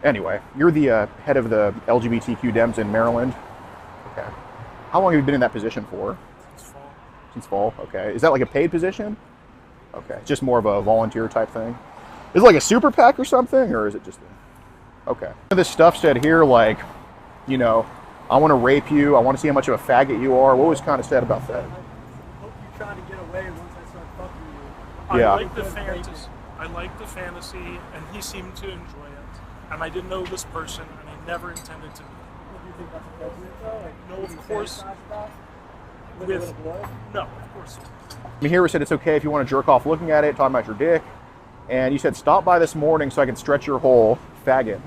Anyway, you're the head of the LGBTQ Dems in Maryland. Okay. How long have you been in that position for? Since fall. Since fall. Okay. Is that like a paid position? Okay. Just more of a volunteer type thing. Is it like a super PAC or something, or is it just? Okay. This stuff said here, like, you know, I want to rape you. I want to see how much of a faggot you are. What was kind of said about that? I hope you try to get away once I start fucking you. Yeah. I like the fantasy, and he seemed to enjoy it. And I didn't know this person, and I never intended to. Do you think that's appropriate though? Like, No, of course. No, of course. I mean, here we said it's okay if you want to jerk off looking at it, talking about your dick. And you said, stop by this morning so I can stretch your hole, faggot.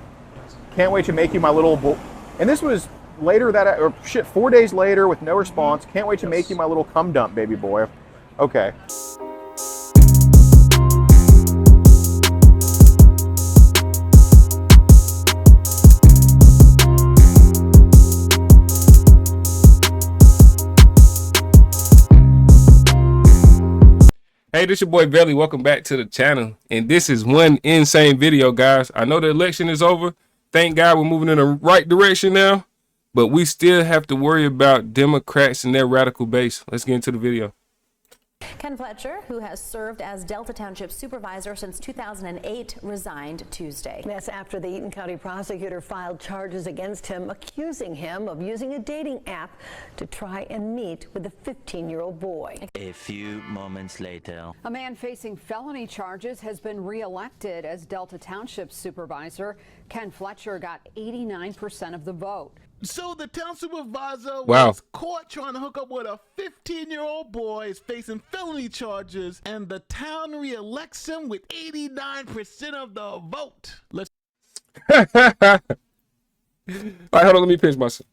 Can't wait to make you my little And this was later that, or shit, 4 days later with no response. Can't wait to make you my little cum dump, baby boy. Okay. Hey, this your boy Belly. Welcome back to the channel. And this is one insane video, guys. I know the election is over. Thank God we're moving in the right direction now. But we still have to worry about Democrats and their radical base. Let's get into the video. Ken Fletcher, who has served as Delta Township supervisor since 2008, resigned Tuesday. That's after the Eaton County prosecutor filed charges against him, accusing him of using a dating app to try and meet with a 15-year-old boy. A few moments later. A man facing felony charges has been reelected as Delta Township supervisor. Ken Fletcher got 89% of the vote. So the town supervisor Wow. was caught trying to hook up with a 15-year-old boy, is facing felony charges, and the town reelects him with 89% of the vote. Let's All right, hold on. Let me pinch myself.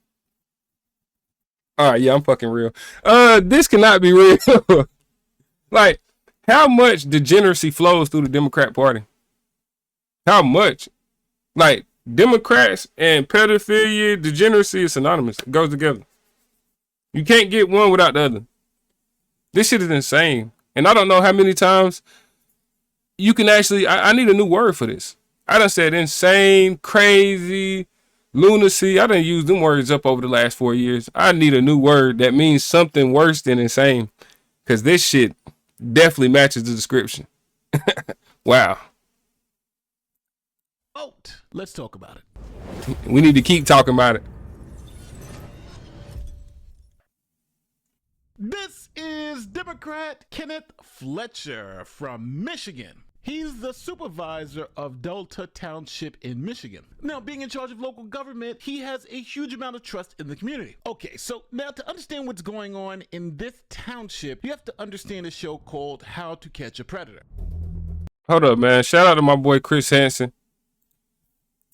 All right, yeah, I'm fucking real. This cannot be real. Like, how much degeneracy flows through the Democrat Party? How much? Like, Democrats and pedophilia, degeneracy is synonymous. It goes together. You can't get one without the other. This shit is insane. And I don't know how many times you can actually, I need a new word for this. I done said insane, crazy, lunacy. I done used them words up over the last 4 years. I need a new word that means something worse than insane. Because this shit definitely matches the description. Wow. vote. Let's talk about it. We need to keep talking about it. This is Democrat Kenneth Fletcher from Michigan. He's the supervisor of Delta Township in Michigan. Now, being in charge of local government, he has a huge amount of trust in the community. Okay, so now to understand what's going on in this township, you have to understand a show called How to Catch a Predator. Hold up, man. Shout out to my boy Chris Hansen.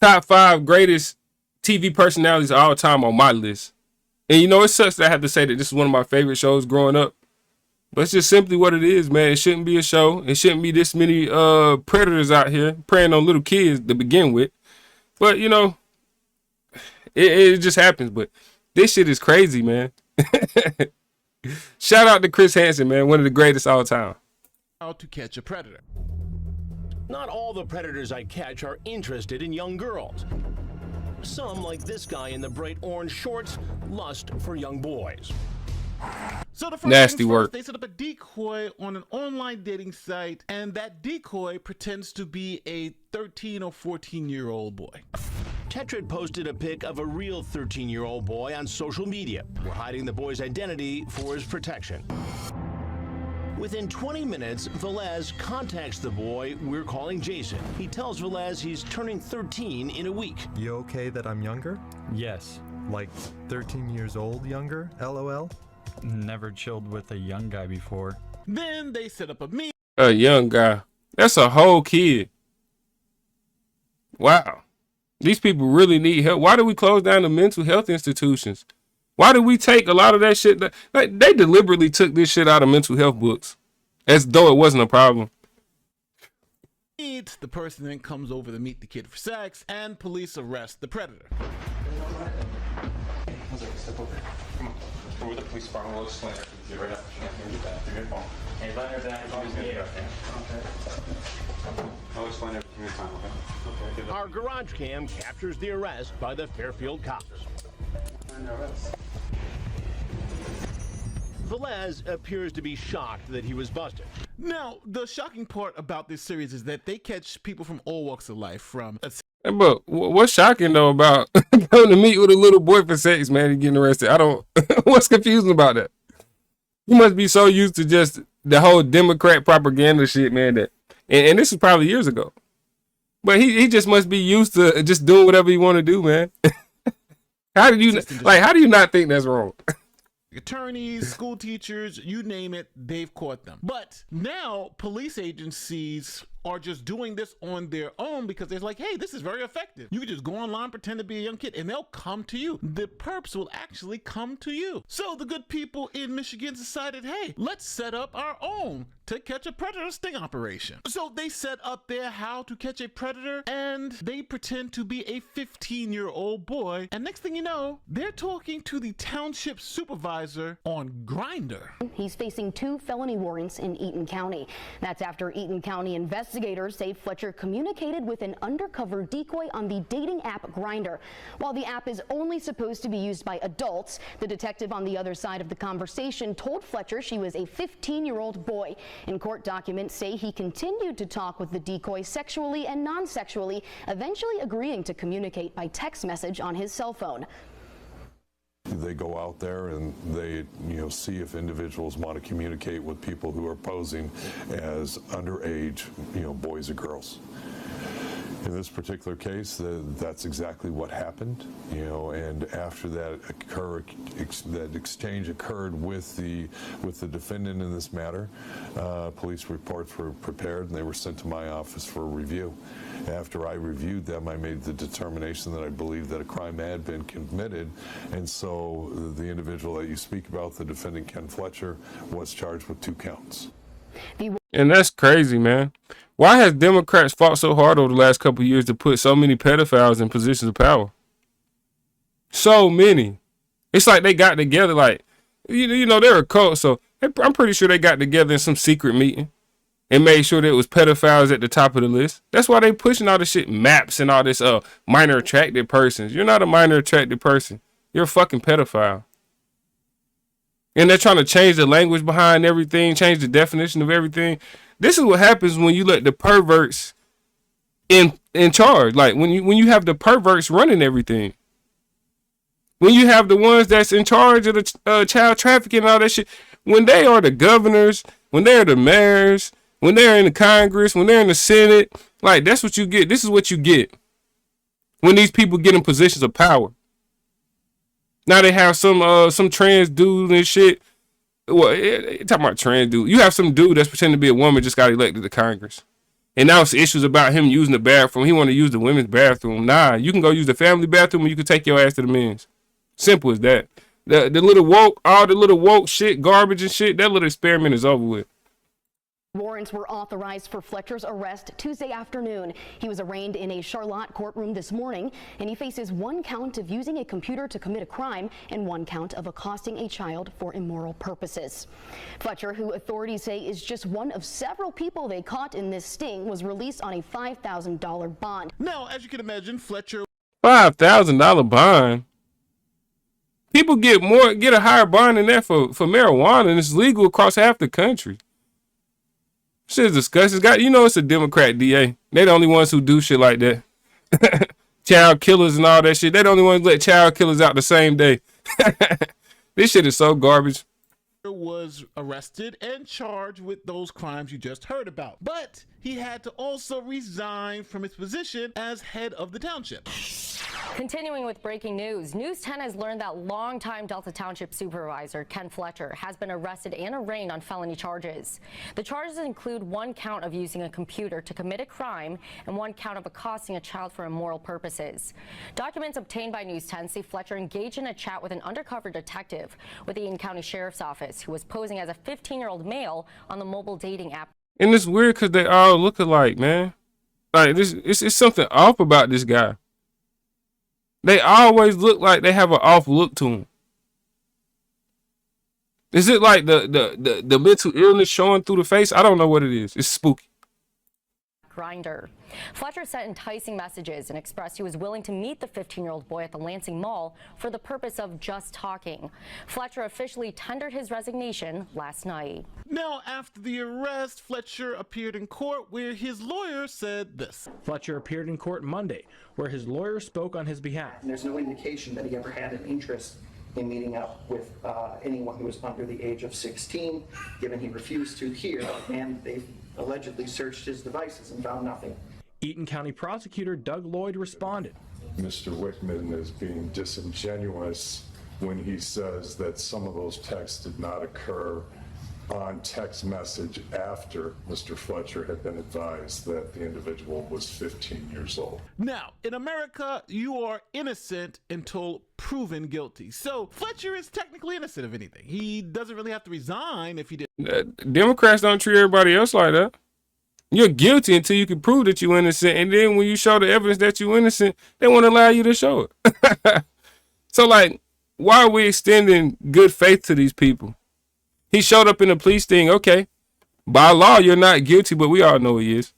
Top 5 greatest TV personalities of all time on my list. And you know, it sucks that I have to say that this is one of my favorite shows growing up. But it's just simply what it is, man. It shouldn't be a show. It shouldn't be this many predators out here preying on little kids to begin with. But, you know, it just happens. But this shit is crazy, man. Shout out to Chris Hansen, man. One of the greatest all time. How to Catch a Predator. Not all the predators I catch are interested in young girls. Some, like this guy in the bright orange shorts, lust for young boys. So the first Nasty things work. first, they set up a decoy on an online dating site, and that decoy pretends to be a 13 or 14-year-old boy. Tetrad posted a pic of a real 13-year-old boy on social media. We're hiding the boy's identity for his protection. Within 20 minutes, Velez contacts the boy we're calling Jason. He tells Velez he's turning 13 in a week. You okay that I'm younger? Yes. Like 13 years old younger? LOL? Never chilled with a young guy before. Then they set up a meet. A young guy. That's a whole kid. Wow. These people really need help. Why do we close down the mental health institutions? Why did we take a lot of that shit? Like, they deliberately took this shit out of mental health books as though it wasn't a problem. The person then comes over to meet the kid for sex, and police arrest the predator. Step over. Come on. We're with the police department. We'll explain it to you right now. You're good phone. Hey, let her down. Okay. I'll explain everything in time, okay? Okay. Our garage cam captures the arrest by the Fairfield cops. Velez appears to be shocked that he was busted. Now, the shocking part about this series is that they catch people from all walks of life, from But what's shocking though about going to meet with a little boy for sex, man, and getting arrested? I don't. What's confusing about that? You must be so used to just the whole Democrat propaganda shit, man. That and this is probably years ago, but he just must be used to just doing whatever he want to do, man. How do you not think that's wrong? attorneys, school teachers, you name it, they've caught them. But now police agencies are just doing this on their own because they're like, hey, this is very effective. You can just go online, pretend to be a young kid, and they'll come to you. The perps will actually come to you. So the good people in Michigan decided, hey, let's set up our own to catch a predator sting operation. So they set up their how to catch a predator, and they pretend to be a 15-year-old boy. And next thing you know, they're talking to the township supervisor on Grindr. He's facing 2 felony warrants in Eaton County. That's after Eaton County investigators say Fletcher communicated with an undercover decoy on the dating app Grindr. While the app is only supposed to be used by adults, the detective on the other side of the conversation told Fletcher she was a 15-year-old boy. In court documents say he continued to talk with the decoy sexually and non-sexually, eventually agreeing to communicate by text message on his cell phone. They go out there and they, see if individuals want to communicate with people who are posing as underage, boys or girls. In this particular case, that's exactly what happened, and after that that exchange occurred with the defendant in this matter, police reports were prepared and they were sent to my office for review. After I reviewed them, I made the determination that I believed that a crime had been committed, and so the individual that you speak about, the defendant Ken Fletcher, was charged with 2 counts. And that's crazy, man. Why has Democrats fought so hard over the last couple of years to put so many pedophiles in positions of power? So many. It's like they got together, like, they're a cult, so I'm pretty sure they got together in some secret meeting and made sure there was pedophiles at the top of the list. That's why they pushing all this shit, maps and all this minor attracted persons. You're not a minor attracted person. You're a fucking pedophile. And they're trying to change the language behind everything, change the definition of everything. This is what happens when you let the perverts in charge. Like when you have the perverts running everything. When you have the ones that's in charge of the child trafficking and all that shit. When they are the governors, when they're the mayors, when they're in the Congress, when they're in the Senate, like that's what you get. This is what you get when these people get in positions of power. Now they have some trans dude and shit. Well, talking about trans dude. You have some dude that's pretending to be a woman just got elected to Congress. And now it's issues about him using the bathroom. He want to use the women's bathroom. Nah, you can go use the family bathroom and you can take your ass to the men's. Simple as that. The little woke, all the little woke shit, garbage and shit, that little experiment is over with. Warrants were authorized for Fletcher's arrest Tuesday afternoon. He was arraigned in a Charlotte courtroom this morning, and he faces 1 count of using a computer to commit a crime and 1 count of accosting a child for immoral purposes. Fletcher, who authorities say is just one of several people they caught in this sting, was released on a $5,000 bond. Now, as you can imagine, Fletcher... $5,000 bond? People get a higher bond than that for marijuana, and it's legal across half the country. Shit is disgusting. It's a Democrat DA. They're the only ones who do shit like that. Child killers and all that shit. They're the only ones who let child killers out the same day. This shit is so garbage. Was arrested and charged with those crimes you just heard about. But he had to also resign from his position as head of the township. Continuing with breaking news, News 10 has learned that longtime Delta Township supervisor Ken Fletcher has been arrested and arraigned on felony charges. The charges include 1 count of using a computer to commit a crime and 1 count of accosting a child for immoral purposes. Documents obtained by News 10 say Fletcher engaged in a chat with an undercover detective with the Eaton County Sheriff's Office who was posing as a 15-year-old male on the mobile dating app. And it's weird because they all look alike, man. Like it's something off about this guy. They always look like they have an off look to them. Is it like the mental illness showing through the face? I don't know what it is. It's spooky. grinder. Fletcher sent enticing messages and expressed he was willing to meet the 15-year-old boy at the Lansing Mall for the purpose of just talking. Fletcher officially tendered his resignation last night. Now, after the arrest, Fletcher appeared in court where his lawyer said this. Fletcher appeared in court Monday, where his lawyer spoke on his behalf. And there's no indication that he ever had an interest in meeting up with anyone who was under the age of 16, given he refused to here, and they allegedly searched his devices and found nothing. Eaton County prosecutor Doug Lloyd responded. Mr. Wickman is being disingenuous when he says that some of those texts did not occur on text message after Mr. Fletcher had been advised that the individual was 15 years old. Now, in America, you are innocent until proven guilty. So Fletcher is technically innocent of anything. He doesn't really have to resign if he did. Democrats don't treat everybody else like that. You're guilty until you can prove that you're innocent. And then when you show the evidence that you're innocent, they won't allow you to show it. So, like, why are we extending good faith to these people? He showed up in a police thing. Okay, by law, you're not guilty, but we all know he is.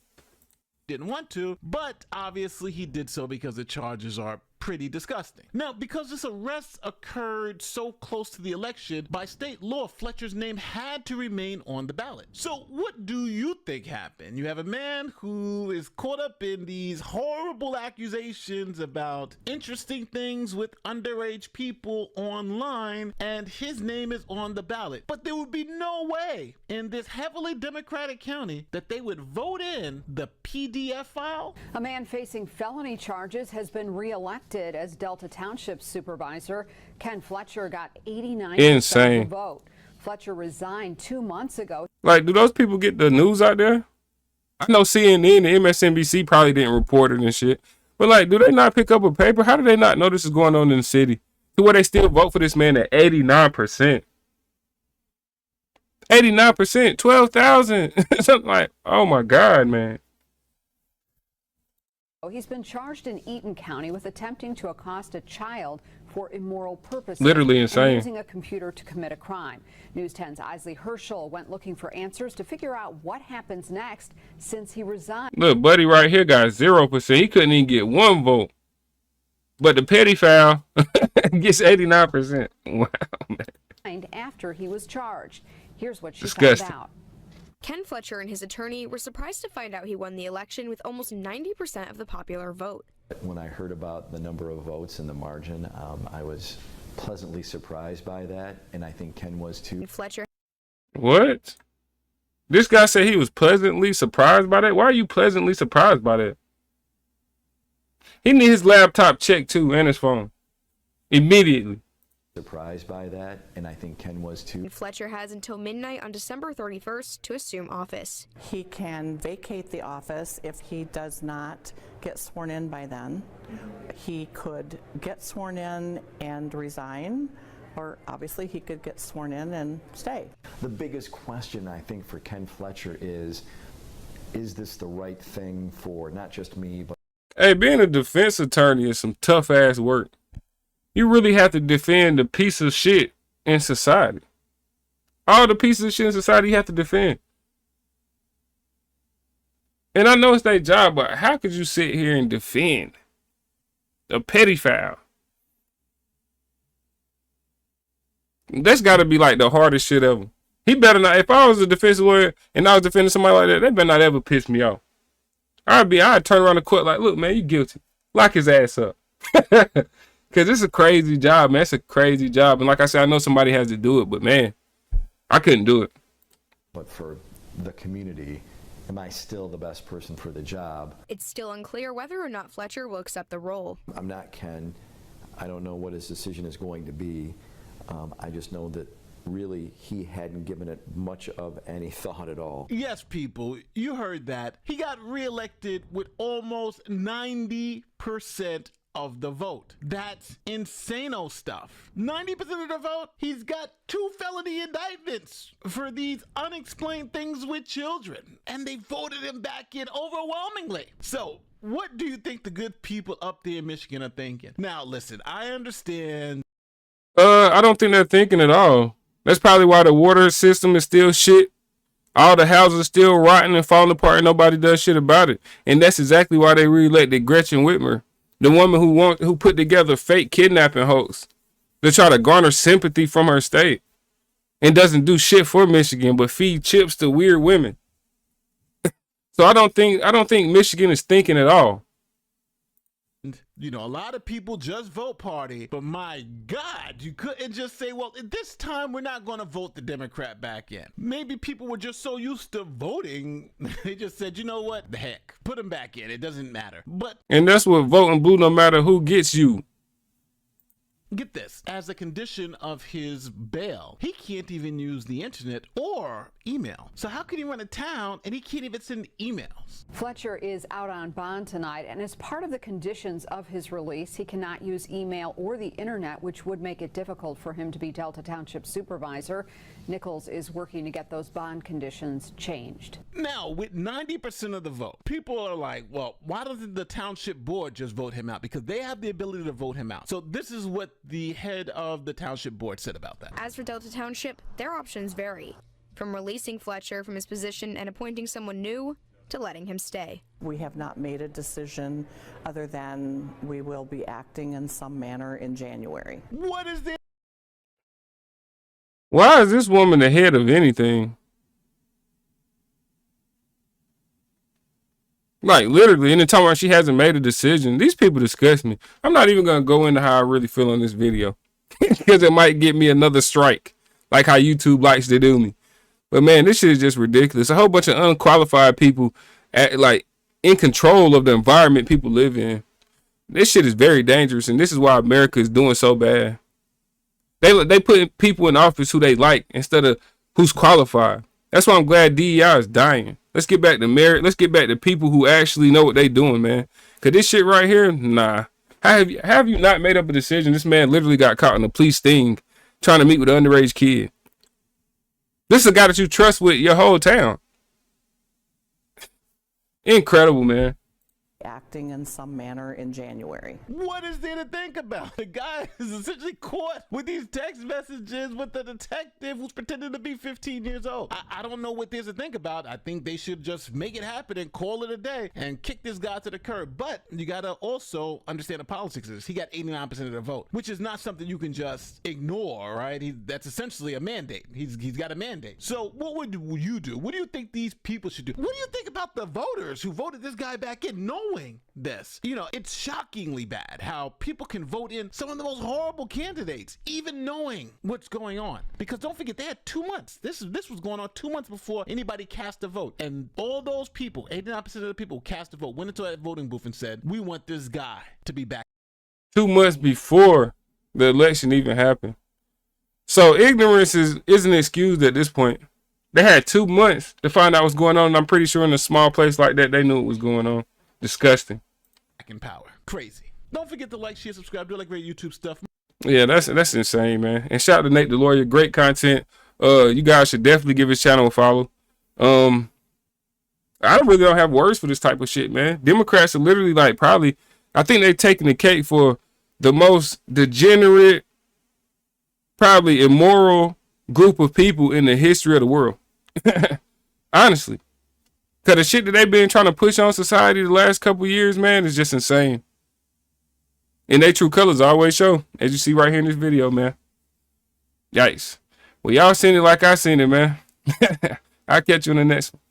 Didn't want to, but obviously he did so because the charges are pretty disgusting. Now, because this arrest occurred so close to the election, by state law, Fletcher's name had to remain on the ballot. So what do you think happened? You have a man who is caught up in these horrible accusations about interesting things with underage people online, and his name is on the ballot. But there would be no way in this heavily Democratic county that they would vote in the PDF file. A man facing felony charges has been reelected as Delta Township supervisor. Ken Fletcher got 89% of the vote. Fletcher resigned 2 months ago. Like, do those people get the news out there? I know CNN and MSNBC probably didn't report it and shit. But, like, do they not pick up a paper? How do they not know this is going on in the city? To where they still vote for this man at 89%. 89%, 12,000. Something like, oh my God, man. He's been charged in Eaton County with attempting to accost a child for immoral purposes. Literally insane. And using a computer to commit a crime. News 10's Isley Herschel went looking for answers to figure out what happens next since he resigned. Look, buddy right here got 0%. He couldn't even get one vote. But the petty foul gets 89%. Wow, man. After he was charged. Here's what she Disgusting. found out. Ken Fletcher and his attorney were surprised to find out he won the election with almost 90% of the popular vote. When I heard about the number of votes and the margin, I was pleasantly surprised by that, and I think Ken was too. Fletcher. What? This guy said he was pleasantly surprised by that? Why are you pleasantly surprised by that? He need his laptop checked too and his phone. Immediately. Surprised by that, and I think Ken was too. Fletcher has until midnight on December 31st to assume office. He can vacate the office if he does not get sworn in by then. He could get sworn in and resign, or obviously he could get sworn in and stay. The biggest question, I think, for Ken Fletcher is this the right thing for not just me, but... Hey, being a defense attorney is some tough ass work. You really have to defend the piece of shit in society. All the pieces of shit in society you have to defend. And I know it's their job, but how could you sit here and defend a petty foul? That's got to be like the hardest shit ever. He better not, if I was a defense lawyer and I was defending somebody like that, they better not ever piss me off. I'd turn around the court like, look, man, you guilty. Lock his ass up. Because it's a crazy job, man. It's a crazy job. And like I said, I know somebody has to do it, but man, I couldn't do it. But for the community, am I still the best person for the job? It's still unclear whether or not Fletcher will accept the role. I'm not Ken. I don't know what his decision is going to be. I just know that really he hadn't given it much of any thought at all. Yes, people, you heard that. He got reelected with almost 90% of the vote. That's insano stuff. 90% of the vote, he's got 2 felony indictments for these unexplained things with children. And they voted him back in overwhelmingly. So, what do you think the good people up there in Michigan are thinking? Now, listen, I understand. I don't think they're thinking at all. That's probably why the water system is still shit. All the houses are still rotting and falling apart and nobody does shit about it. And that's exactly why they reelected Gretchen Whitmer, the woman who put together fake kidnapping hoax to try to garner sympathy from her state and doesn't do shit for Michigan but feed chips to weird women. So I don't think Michigan is thinking at all. You know, a lot of people just vote party, but my God, you couldn't just say, well, this time we're not going to vote the Democrat back in. Maybe people were just so used to voting, they just said, you know what, the heck, put them back in. It doesn't matter. And that's what voting blue, no matter who gets you. Get this, as a condition of his bail, he can't even use the internet or email. So how can he run a town and he can't even send emails? Fletcher is out on bond tonight, and as part of the conditions of his release, he cannot use email or the internet, which would make it difficult for him to be Delta Township supervisor. Nichols is working to get those bond conditions changed. Now, with 90% of the vote, people are like, well, why doesn't the township board just vote him out? Because they have the ability to vote him out. So this is what the head of the township board said about that. As for Delta Township, their options vary, from releasing Fletcher from his position and appointing someone new to letting him stay. We have not made a decision other than we will be acting in some manner in January. What is this? Why is this woman the head of anything? Like, literally, anytime she hasn't made a decision, these people disgust me. I'm not even going to go into how I really feel on this video because it might get me another strike, like how YouTube likes to do me. But man, this shit is just ridiculous. A whole bunch of unqualified people in control of the environment people live in. This shit is very dangerous, and this is why America is doing so bad. They put people in office who they like instead of who's qualified. That's why I'm glad DEI is dying. Let's get back to merit. Let's get back to people who actually know what they doing, man. Cause this shit right here, nah. Have you not made up a decision? This man literally got caught in a police sting trying to meet with an underage kid. This is a guy that you trust with your whole town. Incredible, man. Acting in some manner in January. What is there to think about? The guy is essentially caught with these text messages with the detective who's pretending to be 15 years old. I don't know what there's to think about. I think they should just make it happen and call it a day and kick this guy to the curb. But you got to also understand the politics of this. He got 89% of the vote, which is not something you can just ignore, right? That's essentially a mandate. He's got a mandate. So what would you do? What do you think these people should do? What do you think about the voters who voted this guy back in, knowing this? You know, it's shockingly bad how people can vote in some of the most horrible candidates, even knowing what's going on. Because don't forget, they had 2 months. This was going on 2 months before anybody cast a vote. And all those people, 89% of the people who cast a vote, went into that voting booth and said, we want this guy to be back. 2 months before the election even happened. So ignorance isn't excused at this point. They had 2 months to find out what's going on. And I'm pretty sure in a small place like that, they knew what was going on. Disgusting. Back in power. Crazy. Don't forget to like, share, subscribe, do like great YouTube stuff. Yeah, that's insane, man. And shout out to Nate the Lawyer. Great content. You guys should definitely give his channel a follow. I really don't have words for this type of shit, man. Democrats are literally like probably, I think they're taking the cake for the most degenerate, probably immoral group of people in the history of the world. Honestly. Because the shit that they've been trying to push on society the last couple years, man, is just insane. And they true colors always show, as you see right here in this video, man. Yikes. Well, y'all seen it like I seen it, man. I'll catch you in the next one.